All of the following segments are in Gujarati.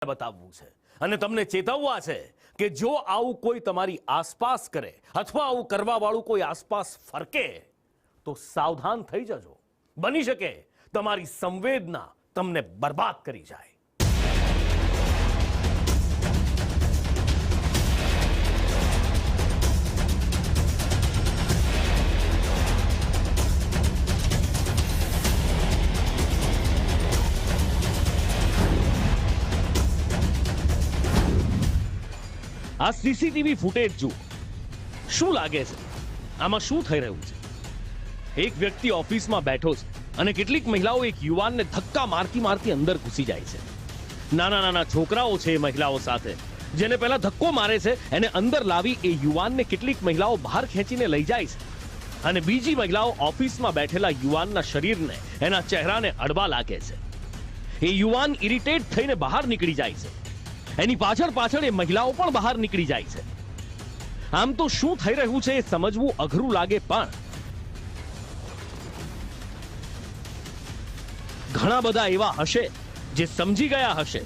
बतावવું છે અને તમને ચેતવવા છે કે જો આવું કોઈ તમારી આસપાસ કરે અથવા આવું કરવા વાળું કોઈ આસપાસ ફરકે તો સાવધાન થઈ જજો. બની શકે તમારી સંવેદના તમને બરબાદ કરી જાય. આ સીસીટીવી ફૂટેજ જુઓ. શું લાગે છે આમાં શું થઈ રહ્યું છે? એક વ્યક્તિ ઓફિસમાં બેઠો છે અને કેટલીક મહિલાઓ એક યુવાનને ધક્કા મારતી મારતી અંદર ઘૂસી જાય છે. નાના નાના છોકરાઓ છે એ મહિલાઓ સાથે. જેને પહેલા ધક્કો મારે છે એને અંદર લાવી એ યુવાનને કેટલીક મહિલાઓ બહાર ખેંચીને લઈ જાય છે અને બીજી મહિલાઓ ઓફિસમાં બેઠેલા યુવાનના શરીરને એના ચહેરાને અડવા લાગે છે. એ યુવાન ઇરિટેટ થઈને બહાર નીકળી જાય છે. એની પાછળ પાછળ એ મહિલાઓ પણ બહાર નીકળી જાય છે. આમ તો શું થઈ રહ્યું છે એ સમજવું અઘરું લાગે, પણ ઘણા બધા એવા હશે જે સમજી ગયા હશે,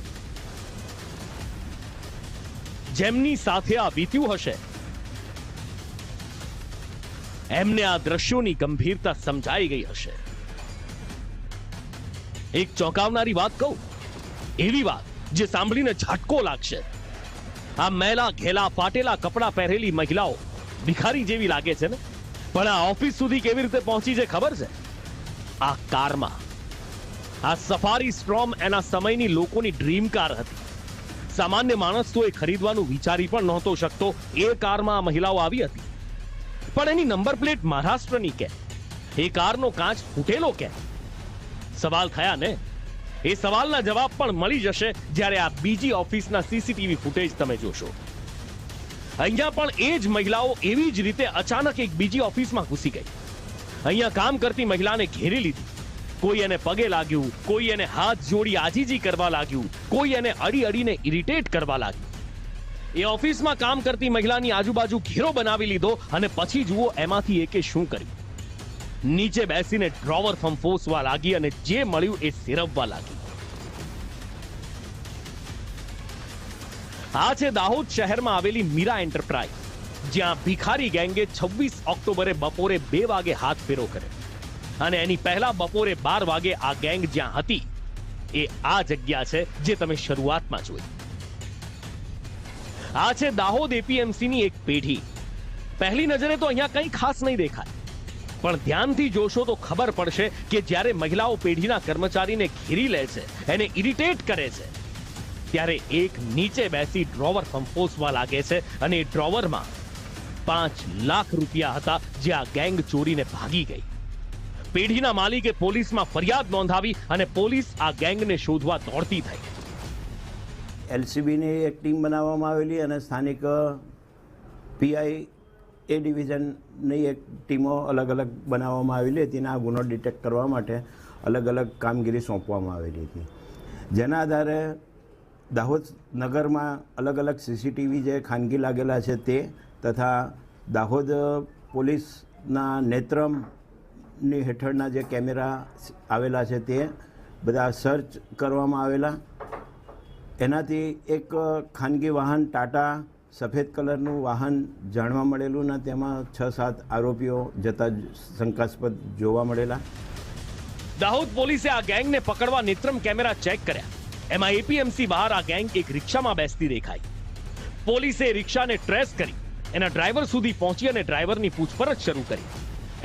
જેમની સાથે આ વીત્યું હશે. એમને આ દ્રશ્યોની ગંભીરતા સમજાઈ ગઈ હશે. એક ચોંકાવનારી વાત કહું, એવી વાત જે સાંભળીને ઝટકો લાગશે. આ મેલા ઘેલા ફાટેલા કપડા પહેરેલી મહિલાઓ ભિખારી જેવી લાગે છે ને, પણ આ ઓફિસ સુધી કેવી રીતે પહોંચી છે ખબર છે? આ કારમાં. આ સફારી સ્ટ્રોમ એના સમયની લોકોની ડ્રીમ કાર હતી. સામાન્ય માણસ તો એ ખરીદવાનું વિચારી પણ નહોતો શકતો. એ કારમાં આ મહિલાઓ આવી હતી. પણ એની નંબર પ્લેટ મહારાષ્ટ્રની કેમ? એ કારનો કાચ ફૂટેલો કેમ? સવાલ થયા ને. એ સવાલના જવાબ પણ મળી જશે જ્યારે આ બીજી ઓફિસના સીસીટીવી ફૂટેજ તમે જોશો. અહીંયા પણ એ જ મહિલાઓ એવી જ રીતે અચાનક એક બીજી ઓફિસમાં ઘૂસી ગઈ. અહીંયા કામ કરતી મહિલાને ઘેરી લીધી. કોઈ એને પગે લાગ્યું, કોઈ એને હાથ જોડી આજીજી કરવા લાગ્યું, કોઈ એને અડી અડીને ઇરિટેટ કરવા લાગ્યું. એ ઓફિસમાં કામ કરતી મહિલાની આજુબાજુ ઘેરો બનાવી લીધો અને પછી જુઓ એમાંથી એકે શું કર્યું. નીચે બેસીને ડ્રોવર ફંફોસવા લાગી અને જે મળ્યું એ સિરવવા લાગી. આ છે દાહોદ શહેરમાં આવેલી મીરા એન્ટરપ્રાઇઝ, જ્યાં ભિખારી ગેંગે 26 ઓક્ટોબરે બપોરે 2 વાગે હાથ ફેરો કર્યો અને એની પહેલા બપોરે 12 વાગે આ ગેંગ જ્યાં હતી એ આ જગ્યા છે જે તમે શરૂઆતમાં જોઈ. આ છે દાહોદ એપીએમસીની એક પેઢી. પહેલી નજરે તો અહીંયા કંઈ ખાસ નહીં દેખાય, પણ ધ્યાનથી જોશો તો ખબર પડશે કે જ્યારે મહિલાઓ પેઢીના કર્મચારીને ઘેરી લે છે, એને ઇરિટેટ કરે છે, ત્યારે એક નીચે બેસી ડ્રોવર ફંફોસવા લાગે છે અને એ ડ્રોવરમાં 5 લાખ રૂપિયા હતા જે આ ગેંગ ચોરીને ભાગી ગઈ. પેઢીના માલિકે પોલીસમાં ફરિયાદ નોંધાવી અને પોલીસ આ ગેંગને શોધવા દોડતી થઈ. એલસીબીની એક ટીમ બનાવવામાં આવેલી અને સ્થાનિક પીઆઈ એ ડિવિઝનની એક ટીમો અલગ અલગ બનાવવામાં આવેલી હતી અને આ ગુનો ડિટેક્ટ કરવા માટે અલગ અલગ કામગીરી સોંપવામાં આવેલી હતી. જેના આધારે દાહોદ નગરમાં અલગ અલગ સીસીટીવી જે ખાનગી લાગેલા છે તે તથા દાહોદ પોલીસના નેત્રમની હેઠળના જે કેમેરા આવેલા છે તે બધા સર્ચ કરવામાં આવેલા. એનાથી એક ખાનગી વાહન ટાટા સફેદ કલરનું વાહન જાણવા મળેલું ને તેમાં 6-7 આરોપીઓ જતા શંકાસ્પદ જોવા મળેલા. દાહોદ પોલીસે આ ગેંગને પકડવા નેત્રમ કેમેરા ચેક કર્યા. એમાં એપીએમસી બહાર આ ગેંગ એક રિક્ષામાં બેસતી દેખાઈ. પોલીસે રિક્ષાને ટ્રેસ કરી એના ડ્રાઈવર સુધી પહોંચી અને ડ્રાઈવરની પૂછપરછ શરૂ કરી.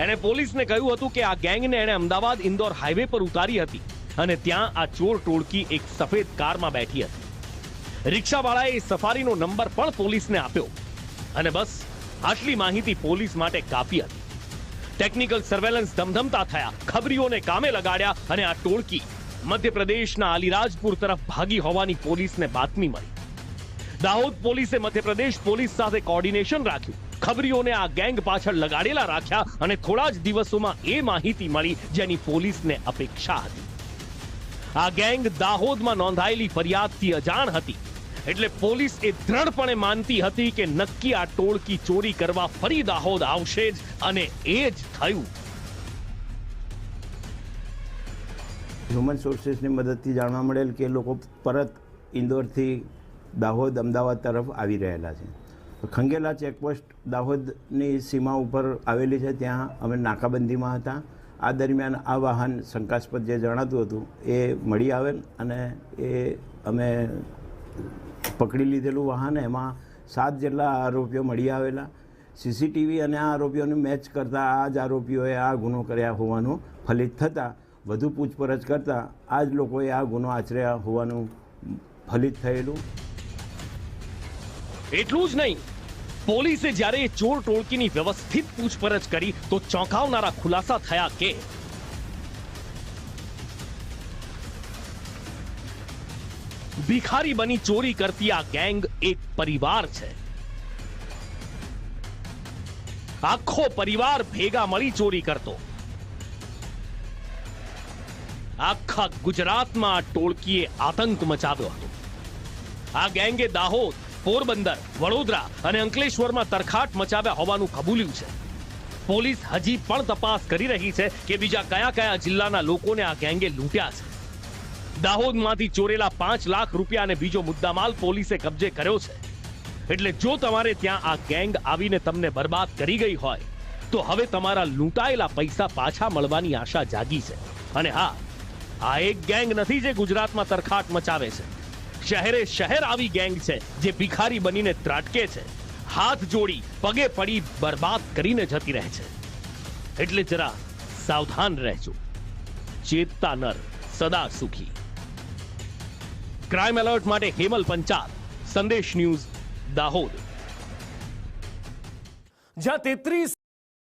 એને પોલીસને કહ્યું હતું કે આ ગેંગને એણે અમદાવાદ ઇન્દોર હાઈવે પર ઉતારી હતી અને ત્યાં આ ચોર ટોળકી એક સફેદ કારમાં બેઠી હતી. રિક્ષાવાળાએ એ સફારીનો નંબર પણ પોલીસને આપ્યો અને બસ આટલી માહિતી પોલીસ માટે કાફી હતી. ટેકનિકલ સર્વેલન્સ ધમધમતા થયા, ખબરીઓને કામે લગાડ્યા અને આ ટોળકી મધ્યપ્રદેશના અલીરાજપુર તરફ ભાગી હોવાની પોલીસને બાતમી મળી. દાહોદ પોલીસે મધ્યપ્રદેશ પોલીસ સાથે કોર્ડિનેશન રાખ્યું, ખબરીઓને આ ગેંગ પાછળ લગાડેલા રાખ્યા અને થોડા જ દિવસોમાં એ માહિતી મળી જેની પોલીસને અપેક્ષા હતી. આ ગેંગ દાહોદમાં નોંધાયેલી ફરિયાદથી અજાણ હતી, એટલે પોલીસ એ દ્રઢપણે માનતી હતી કે નક્કી આ ટોળકી ચોરી કરવા ફરી દાહોદ આવશે જ અને એ જ થયું. હ્યુમન સોર્સિસની મદદથી જાણવા મળેલ કે લોકો પરત ઇન્દોરથી દાહોદ અમદાવાદ તરફ આવી રહેલા છે. ખંગેલા ચેકપોસ્ટ દાહોદની સીમા ઉપર આવેલી છે, ત્યાં અમે નાકાબંધીમાં હતા. આ દરમિયાન આ વાહન શંકાસ્પદ જે જણાતું હતું એ મળી આવેલ અને એ અમે પકડી લીધેલું વાહન. એમાં 7 જેટલા આરોપીઓ મળી આવેલા. સીસીટીવી અને આ આરોપીઓને મેચ કરતાં આ જ આરોપીઓએ આ ગુનો કર્યા હોવાનું ફલિત થતાં વધુ પૂછપરછ કરતાં આ જ લોકોએ આ ગુનો આચર્યા હોવાનું ફલિત થયેલું. એટલું જ નહીં, પોલીસે જ્યારે ચોર ટોળકીની વ્યવસ્થિત પૂછપરછ કરી તો ચોંકાવનારા ખુલાસા થયા કે ભિખારી બની ચોરી કરતી આ ગેંગ એક પરિવાર છે. આખો પરિવાર ભેગા મળી ચોરી કરતો. આખા ગુજરાતમાં આ ટોળકીએ આતંક મચાવ્યો હતો. આ ગેંગે દાહોદ, પોરબંદર, વડોદરા અને અંકલેશ્વરમાં તરખાટ મચાવ્યા હોવાનું કબૂલ્યું છે. પોલીસ હજી પણ તપાસ કરી રહી છે કે બીજા કયા કયા જિલ્લાના લોકોને આ ગેંગે લૂંટ્યા છે. દાહોદમાંથી ચોરેલા 5 લાખ રૂપિયા અને બીજો મુદ્દામાલ પોલીસે કબજે કર્યો છે. એટલે જો તમારે ત્યાં આ ગેંગ આવીને તમને બરબાદ કરી ગઈ હોય તો હવે તમારા લૂંટાયેલા પૈસા પાછા મળવાની આશા જાગી છે. અને હા, આ એક ગેંગ નથી જે ગુજરાતમાં તરખાટ મચાવે છે. શહેરે શહેર આવી ગેંગ છે જે ભિખારી બનીને ત્રાટકે છે, હાથ જોડી પગે પડી બરબાદ કરીને જતી રહે છે. એટલે જરા સાવધાન રહેજો. ચેતતા નર સદા સુખી. ક્રાઇમ એલર્ટ માટે હેમલ પંચાલ, સંદેશ ન્યૂઝ, દાહોદ. જ્યાં 33